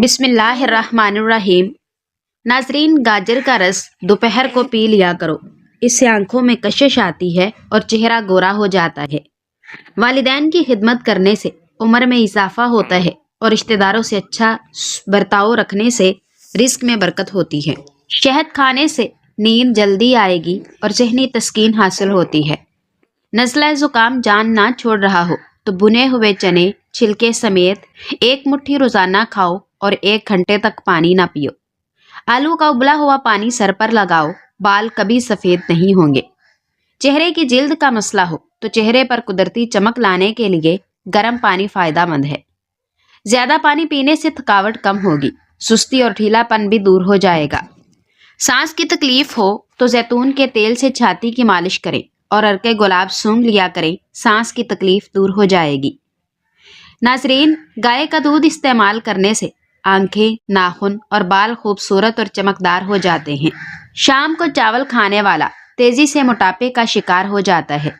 बिस्मिल्लाहिर्रहमानिर्रहीम। नाजरीन, गाजर का रस दोपहर को पी लिया करो। इससे आंखों में कशिश आती है और चेहरा गोरा हो जाता है। वालिदैन की खिदमत करने से उम्र में इजाफा होता है और रिश्तेदारों से अच्छा बर्ताव रखने से रिस्क में बरकत होती है। शहद खाने से नींद जल्दी आएगी और ज़हनी तस्कीन हासिल होती है। नज़ला ज़ुकाम जान ना छोड़ रहा हो तो भुने हुए चने छिलके समेत एक मुट्ठी रोजाना खाओ और 1 घंटे तक पानी ना पियो। आलू का उबला हुआ पानी सर पर लगाओ, बाल कभी सफेद नहीं होंगे। चेहरे की जिल्द का मसला हो तो चेहरे पर कुदरती चमक लाने के लिए गर्म पानी फायदेमंद है। ज्यादा पानी पीने से थकावट कम होगी, सुस्ती और ढीलापन भी दूर हो जाएगा। सांस की तकलीफ हो तो जैतून के तेल से छाती की मालिश करें और अर्के गुलाब सूंघ लिया करें, सांस की तकलीफ दूर हो जाएगी। नाजरीन, गाय का दूध इस्तेमाल करने से आंखें, नाखून और बाल खूबसूरत और चमकदार हो जाते हैं। शाम को चावल खाने वाला तेजी से मोटापे का शिकार हो जाता है।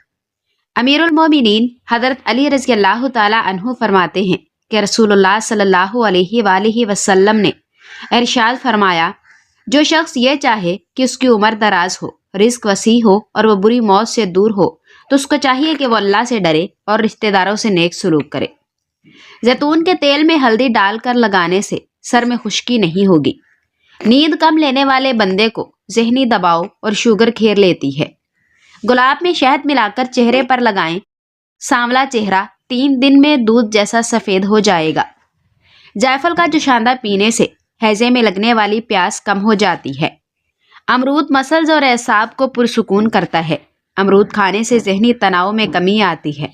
अमीरुल मोमिनीन हजरत अली रज़ियल्लाहु ताला अन्हु फरमाते हैं कि रसूलुल्लाह सल्लल्लाहु अलैहि वसल्लम ने इरशाद फरमाया, जो शख्स ये चाहे कि उसकी उम्र दराज हो, रिस्क वसी हो और वह बुरी मौत से दूर हो, तो उसको चाहिए कि वह अल्लाह से डरे और रिश्तेदारों से नेक सलूक करे। जैतून के तेल में हल्दी डालकर लगाने से सर में खुश्की नहीं होगी। नींद कम लेने वाले बंदे को जहनी दबाव और शुगर घेर लेती है। गुलाब में शहद मिलाकर चेहरे पर लगाएं, सांवला चेहरा 3 दिन में दूध जैसा सफेद हो जाएगा। जायफल का जोशांदा पीने से हैजे में लगने वाली प्यास कम हो जाती है। अमरूद मसल्स और एसाब को पुरसुकून करता है। अमरूद खाने से जहनी तनाव में कमी आती है।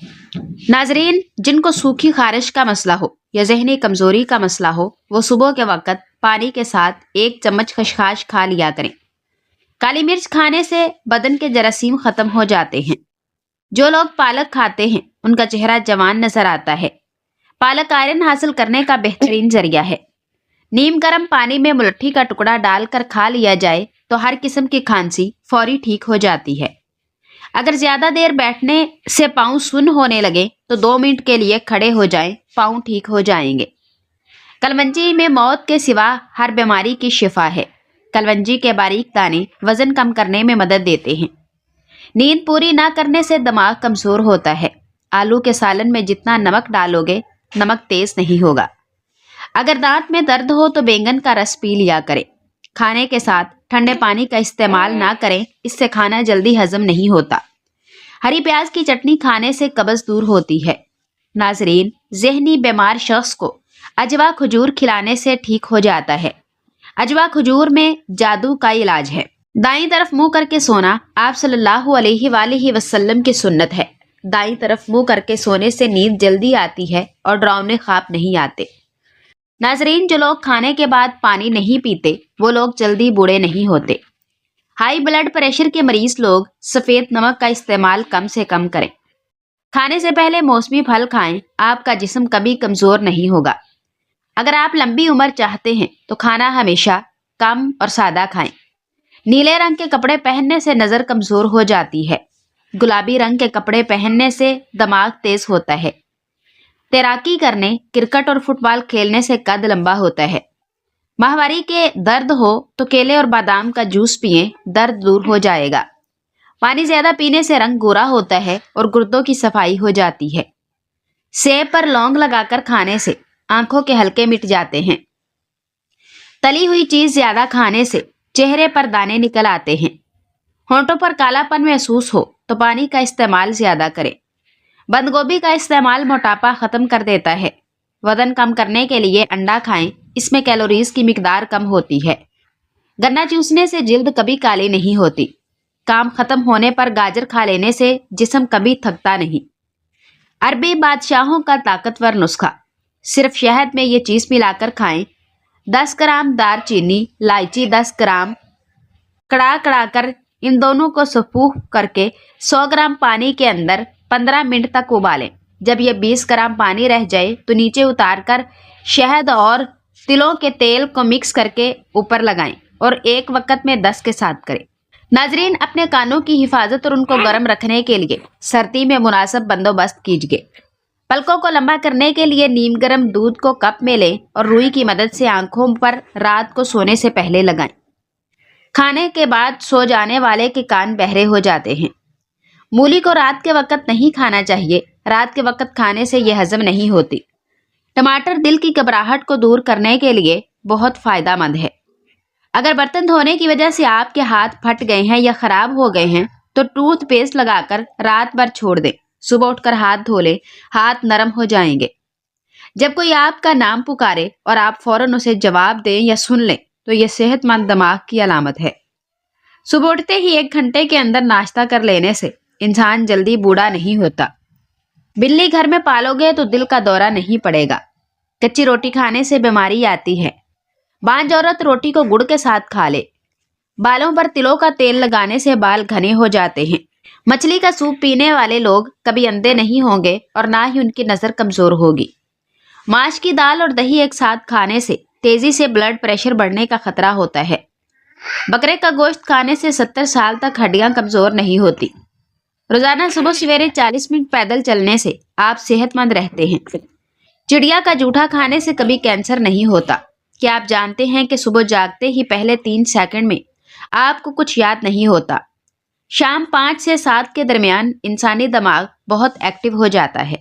नाजरीन, जिनको सूखी खारिश का मसला हो या जहनी कमजोरी का मसला हो, वो सुबह के वक्त पानी के साथ 1 चम्मच खसखस खा लिया करें। काली मिर्च खाने से बदन के जरासीम खत्म हो जाते हैं। जो लोग पालक खाते हैं उनका चेहरा जवान नजर आता है। पालक आयरन हासिल करने का बेहतरीन जरिया है। नीम गर्म पानी में मुलट्ठी का टुकड़ा डालकर खा लिया जाए तो हर किस्म की खांसी फौरी ठीक हो जाती है। अगर ज्यादा देर बैठने से पाँव सुन्न होने लगे तो 2 मिनट के लिए खड़े हो जाएं, पाँव ठीक हो जाएंगे। कलवंजी में मौत के सिवा हर बीमारी की शिफा है। कलवंजी के बारीक दाने वजन कम करने में मदद देते हैं। नींद पूरी ना करने से दिमाग कमजोर होता है। आलू के सालन में जितना नमक डालोगे, नमक तेज नहीं होगा। अगर दांत में दर्द हो तो बैंगन का रस पी लिया करें। खाने के साथ ठंडे पानी का इस्तेमाल ना करें, इससे खाना जल्दी हजम नहीं होता। हरी प्याज की चटनी खाने से कब्ज दूर होती है। नाजरीन, जहनी बीमार शख्स को अजवा खजूर खिलाने से ठीक हो जाता है। अजवा खजूर में जादू का इलाज है। दाईं तरफ मुंह करके सोना आप सल्लल्लाहु अलैहि वसल्लम की सुन्नत है। दाईं तरफ मुंह करके सोने से नींद जल्दी आती है और डरावने ख्वाब नहीं आते। नाजरीन, जो लोग खाने के बाद पानी नहीं पीते वो लोग जल्दी बूढ़े नहीं होते। हाई ब्लड प्रेशर के मरीज लोग सफेद नमक का इस्तेमाल कम से कम करें। खाने से पहले मौसमी फल खाएं, आपका जिस्म कभी कमजोर नहीं होगा। अगर आप लंबी उम्र चाहते हैं तो खाना हमेशा कम और सादा खाएं। नीले रंग के कपड़े पहनने से नजर कमजोर हो जाती है। गुलाबी रंग के कपड़े पहनने से दिमाग तेज होता है। तैराकी करने, क्रिकेट और फुटबॉल खेलने से कद लंबा होता है। माहवारी के दर्द हो तो केले और बादाम का जूस पिएं, दर्द दूर हो जाएगा। पानी ज्यादा पीने से रंग गोरा होता है और गुर्दों की सफाई हो जाती है। सेब पर लौंग लगाकर खाने से आंखों के हलके मिट जाते हैं। तली हुई चीज ज्यादा खाने से चेहरे पर दाने निकल आते हैं। होंठों पर कालापन महसूस हो तो पानी का इस्तेमाल ज्यादा करें। बंद गोभी का इस्तेमाल मोटापा खत्म कर देता है। वजन कम करने के लिए अंडा खाएं, इसमें कैलोरीज की मिकदार कम होती है। गन्ना चूसने से जिल्द कभी काली नहीं होती। काम खत्म होने पर गाजर खा लेने से जिस्म कभी थकता नहीं। अरबी बादशाहों का ताकतवर नुस्खा, सिर्फ शहद में ये चीज मिलाकर खाएं। 10 ग्राम दालचीनी, इलायची 10 ग्राम कड़ा कर इन दोनों को सफूफ करके 100 ग्राम पानी के अंदर 15 मिनट तक उबालें। जब यह 20 ग्राम पानी रह जाए तो नीचे उतारकर शहद और तिलों के तेल को मिक्स करके ऊपर लगाएं और एक वक्त में 10 के साथ करें। नाजरीन, अपने कानों की हिफाजत और उनको गर्म रखने के लिए सर्दी में मुनासिब बंदोबस्त कीजिए। پلکوں کو لمبا کرنے کے لیے نیم گرم دودھ کو کپ میں لیں اور روئی کی مدد سے آنکھوں پر رات کو سونے سے پہلے لگائیں۔ کھانے کے بعد سو جانے والے کے کان بہرے ہو جاتے ہیں۔ مولی کو رات کے وقت نہیں کھانا چاہیے، رات کے وقت کھانے سے یہ ہضم نہیں ہوتی۔ ٹماٹر دل کی گھبراہٹ کو دور کرنے کے لیے بہت فائدہ مند ہے۔ اگر برتن دھونے کی وجہ سے آپ کے ہاتھ پھٹ گئے ہیں یا خراب ہو گئے ہیں تو ٹوتھ پیسٹ لگا کر رات بھر چھوڑ دیں، صبح اٹھ کر ہاتھ دھو لیں، ہاتھ نرم ہو جائیں گے۔ جب کوئی آپ کا نام پکارے اور آپ فوراً اسے جواب دیں یا سن لیں تو یہ صحت مند دماغ کی علامت ہے۔ صبح اٹھتے ہی 1 گھنٹے کے اندر ناشتہ کر لینے سے انسان جلدی بوڑھا نہیں ہوتا۔ بلی گھر میں پالو گے تو دل کا دورہ نہیں پڑے گا۔ کچی روٹی کھانے سے بیماری آتی ہے۔ بانجھ عورت روٹی کو گڑ کے ساتھ کھا لے۔ بالوں پر تلوں کا تیل لگانے سے بال گھنے ہو جاتے ہیں۔ مچھلی کا سوپ پینے والے لوگ کبھی اندھے نہیں ہوں گے اور نہ ہی ان کی نظر کمزور ہوگی۔ ماش کی دال اور دہی ایک ساتھ کھانے سے تیزی سے بلڈ پریشر بڑھنے کا خطرہ ہوتا ہے۔ بکرے کا گوشت کھانے سے 70 سال تک ہڈیاں کمزور نہیں ہوتی۔ روزانہ صبح سویرے 40 منٹ پیدل چلنے سے آپ صحت مند رہتے ہیں۔ چڑیا کا جوٹا کھانے سے کبھی کینسر نہیں ہوتا۔ کیا آپ جانتے ہیں کہ صبح جاگتے ہی پہلے 3 سیکنڈ میں آپ کو کچھ یاد نہیں ہوتا؟ شام 5 سے 7 کے درمیان انسانی دماغ بہت ایکٹیو ہو جاتا ہے۔